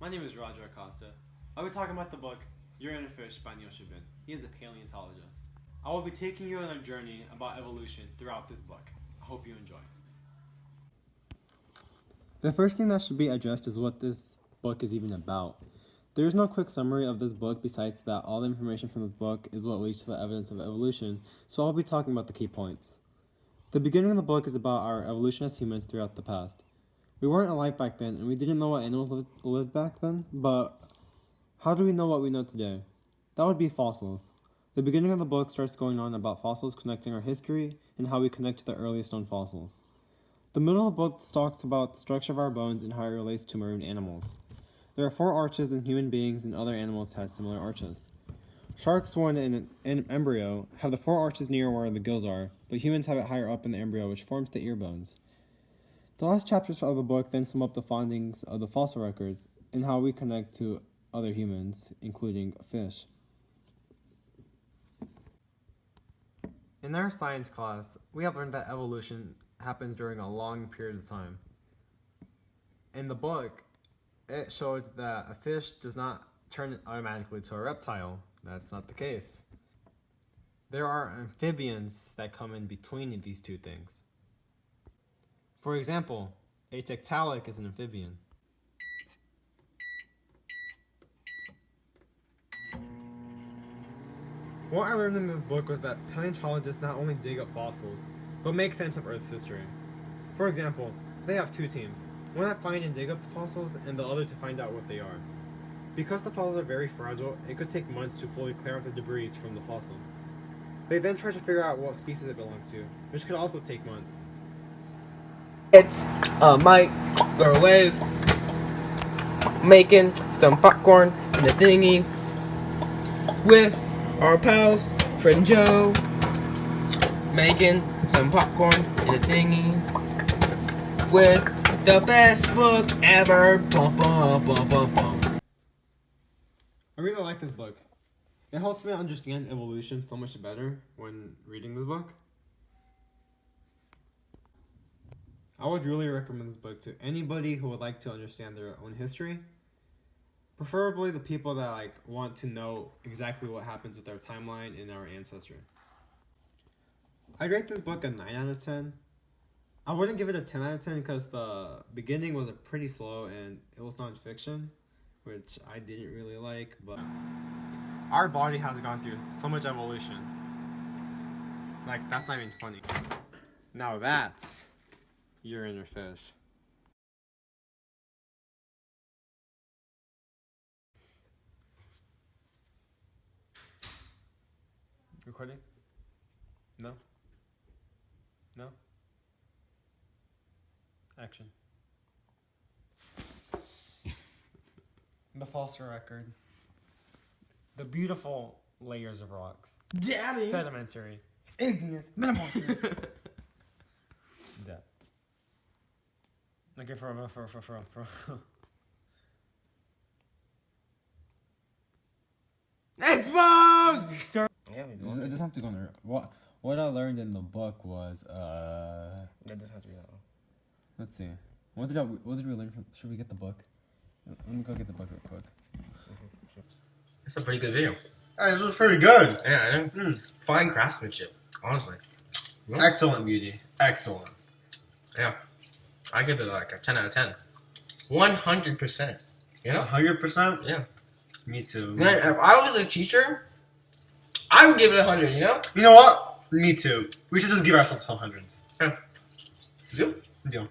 My name is Roger Acosta. I'll be talking about the book You're in a Fish by Neil Shabin. He is a paleontologist. I will be taking you on a journey about evolution throughout this book. I hope you enjoy. The first thing that should be addressed is what this book is even about. There is no quick summary of this book besides that all the information from this book is what leads to the evidence of evolution, so I'll be talking about the key points. The beginning of the book is about our evolution as humans throughout the past. We weren't alive back then, and we didn't know what animals lived back then, but how do we know what we know today? That would be fossils. The beginning of the book starts going on about fossils connecting our history and how we connect to the earliest known fossils. The middle of the book talks about the structure of our bones and how it relates to marine animals. There are 4 arches in human beings, and other animals have similar arches. Sharks, when in an embryo, have the 4 arches near where the gills are, but humans have it higher up in the embryo, which forms the ear bones. The last chapters of the book then sum up the findings of the fossil records and how we connect to other humans, including fish. In our science class, we have learned that evolution happens during a long period of time. In the book, it showed that a fish does not turn automatically to a reptile. That's not the case. There are amphibians that come in between these two things. For example, a tiktaalik is an amphibian. What I learned in this book was that paleontologists not only dig up fossils, but make sense of Earth's history. For example, they have 2 teams, one that find and dig up the fossils, and the other to find out what they are. Because the fossils are very fragile, it could take months to fully clear out the debris from the fossil. They then try to figure out what species it belongs to, which could also take months. It's a microwave making some popcorn in the thingy with our pals, friend Joe, making some popcorn in the thingy with the best book ever. Bum, bum, bum, bum, bum. I really like this book. It helps me understand evolution so much better when reading this book. I would really recommend this book to anybody who would like to understand their own history. Preferably the people that want to know exactly what happens with our timeline and our ancestry. I'd rate this book a 9 out of 10. I wouldn't give it a 10 out of 10 because the beginning was pretty slow and it was non-fiction, which I didn't really like, but our body has gone through so much evolution. That's not even funny. Now that's You're in a Fish. Recording? No? No? Action. The fossil record. The beautiful layers of rocks. Daddy! Sedimentary. Igneous. Metamorphic. Death. Okay, for. Exposed! Start. Yeah, we It doesn't have to go in there. What I learned in the book was That doesn't have to be that one. let's see. What did we learn from? Should we get the book? Let me go get the book real quick. It's a pretty good video. This was pretty good. Yeah, fine craftsmanship, honestly. Excellent beauty. Excellent. Yeah. I give it like a 10 out of 10. 100%. You know? 100%? Yeah. Me too. Man, if I was a teacher, I would give it 100, you know? You know what? Me too. We should just give ourselves some hundreds. Yeah. Deal?